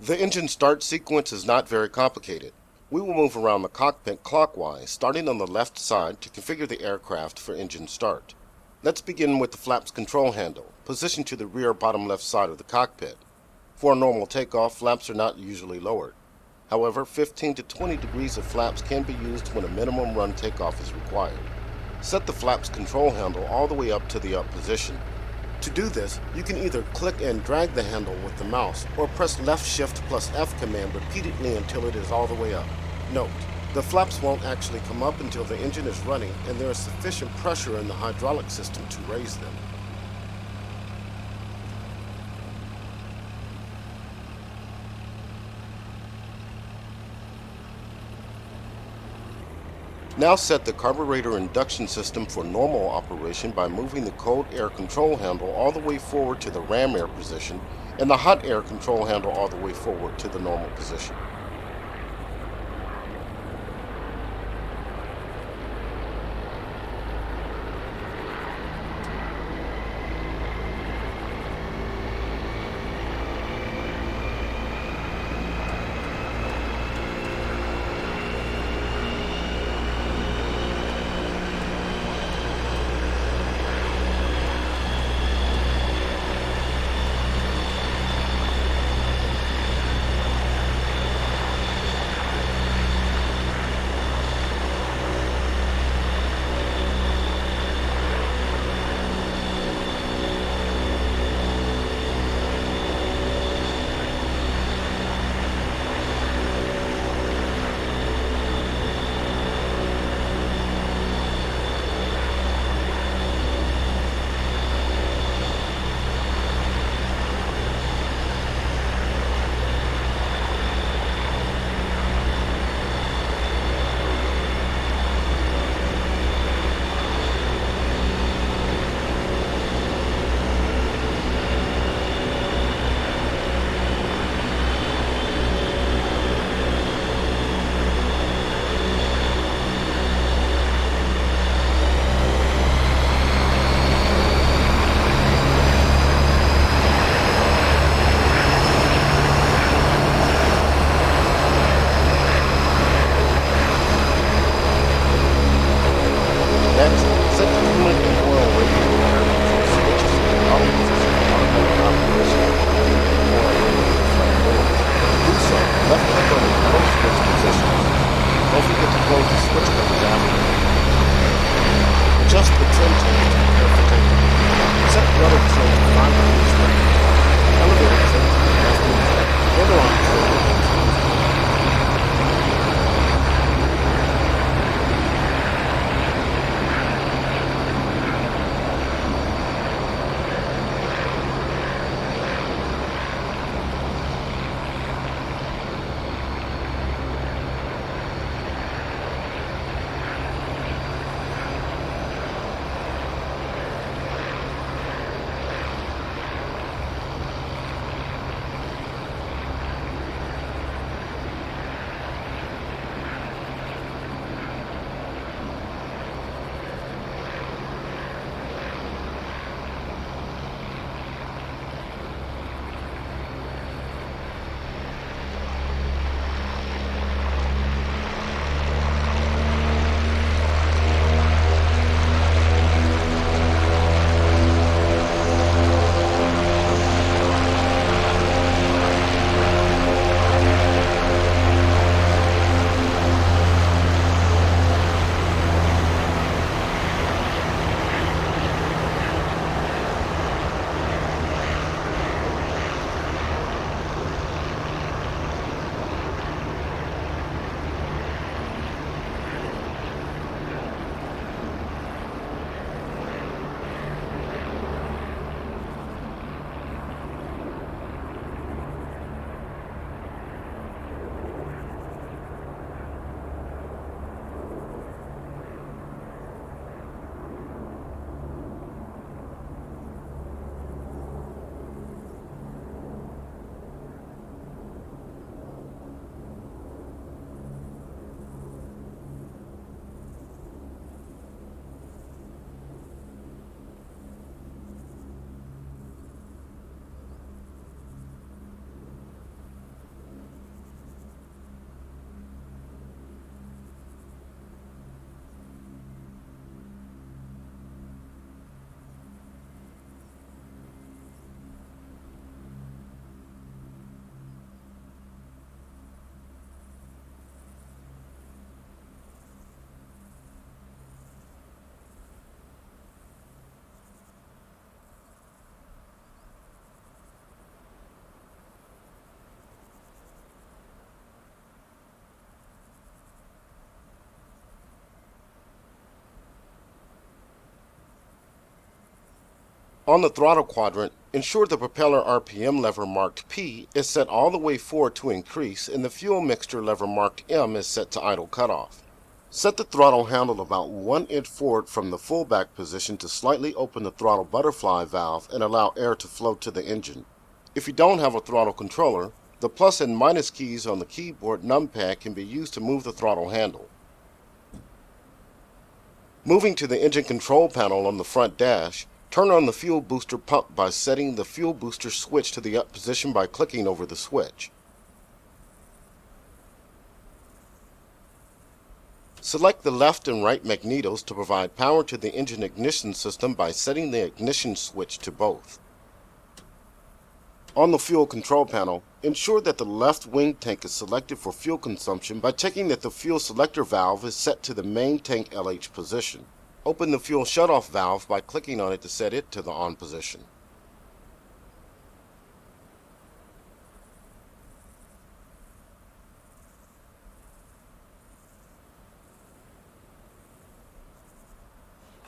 The engine start sequence is not very complicated. We will move around the cockpit clockwise, starting on the left side to configure the aircraft for engine start. Let's begin with the flaps control handle, positioned to the rear bottom left side of the cockpit. For a normal takeoff, flaps are not usually lowered. However, 15 to 20 degrees of flaps can be used when a minimum run takeoff is required. Set the flaps control handle all the way up to the up position. To do this, you can either click and drag the handle with the mouse or press left shift plus F command repeatedly until it is all the way up. Note, the flaps won't actually come up until the engine is running and there is sufficient pressure in the hydraulic system to raise them. Now set the carburetor induction system for normal operation by moving the cold air control handle all the way forward to the ram air position and the hot air control handle all the way forward to the normal position. On the throttle quadrant, ensure the propeller RPM lever marked P is set all the way forward to increase and the fuel mixture lever marked M is set to idle cutoff. Set the throttle handle about 1 inch forward from the fullback position to slightly open the throttle butterfly valve and allow air to flow to the engine. If you don't have a throttle controller, the plus and minus keys on the keyboard numpad can be used to move the throttle handle. Moving to the engine control panel on the front dash, turn on the fuel booster pump by setting the fuel booster switch to the up position by clicking over the switch. Select the left and right magnetos to provide power to the engine ignition system by setting the ignition switch to both. On the fuel control panel, ensure that the left wing tank is selected for fuel consumption by checking that the fuel selector valve is set to the main tank LH position. Open the fuel shutoff valve by clicking on it to set it to the on position.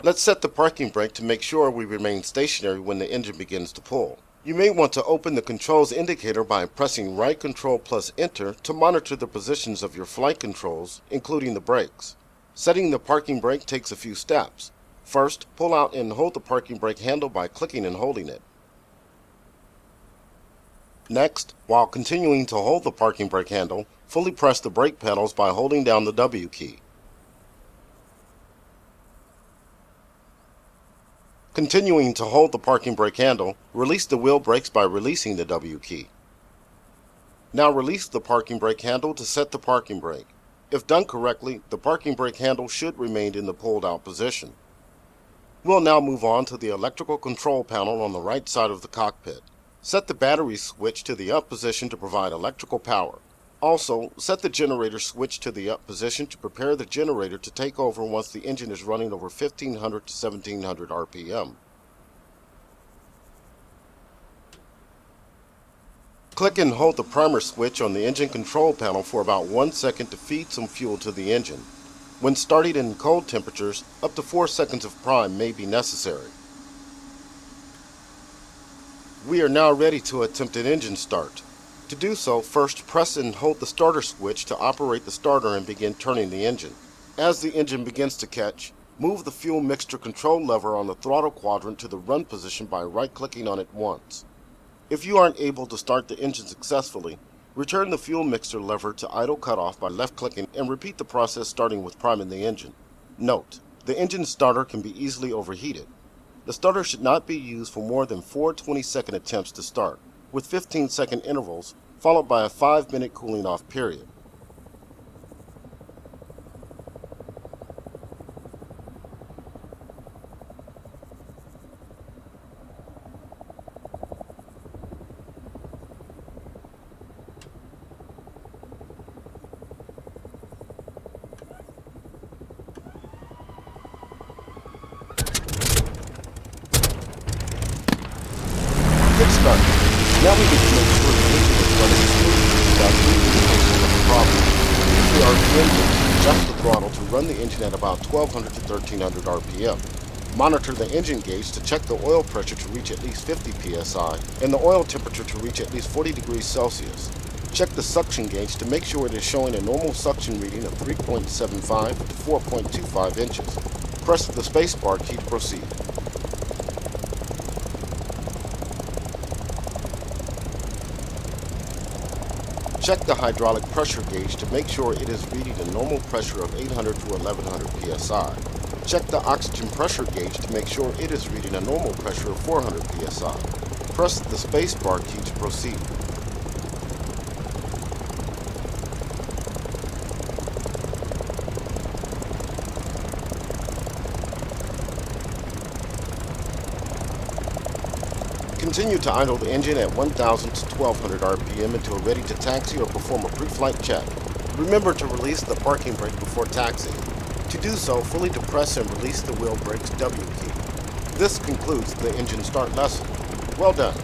Let's set the parking brake to make sure we remain stationary when the engine begins to pull. You may want to open the controls indicator by pressing right control plus enter to monitor the positions of your flight controls, including the brakes. Setting the parking brake takes a few steps. First, pull out and hold the parking brake handle by clicking and holding it. Next, while continuing to hold the parking brake handle, fully press the brake pedals by holding down the W key. Continuing to hold the parking brake handle, release the wheel brakes by releasing the W key. Now release the parking brake handle to set the parking brake. If done correctly, the parking brake handle should remain in the pulled out position. We'll now move on to the electrical control panel on the right side of the cockpit. Set the battery switch to the up position to provide electrical power. Also, set the generator switch to the up position to prepare the generator to take over once the engine is running over 1500 to 1700 RPM. Click and hold the primer switch on the engine control panel for about 1 second to feed some fuel to the engine. When starting in cold temperatures, up to 4 seconds of prime may be necessary. We are now ready to attempt an engine start. To do so, first press and hold the starter switch to operate the starter and begin turning the engine. As the engine begins to catch, move the fuel mixture control lever on the throttle quadrant to the run position by right-clicking on it once. If you aren't able to start the engine successfully, return the fuel mixture lever to idle cutoff by left-clicking and repeat the process starting with priming the engine. Note, the engine starter can be easily overheated. The starter should not be used for more than 4 20-second attempts to start, with 15-second intervals, followed by a 5-minute cooling off period. Good start. Now we need to make sure the engine is running smoothly without any indication of a problem. Use the RPM gauge to adjust the throttle to run the engine at about 1200 to 1300 RPM. Monitor the engine gauge to check the oil pressure to reach at least 50 psi and the oil temperature to reach at least 40 degrees Celsius. Check the suction gauge to make sure it is showing a normal suction reading of 3.75 to 4.25 inches. Press the spacebar key to proceed. Check the hydraulic pressure gauge to make sure it is reading a normal pressure of 800 to 1100 psi. Check the oxygen pressure gauge to make sure it is reading a normal pressure of 400 psi. Press the spacebar key to proceed. Continue to idle the engine at 1000 to 1200 RPM until ready to taxi or perform a pre-flight check. Remember to release the parking brake before taxiing. To do so, fully depress and release the wheel brake's W key. This concludes the engine start lesson. Well done.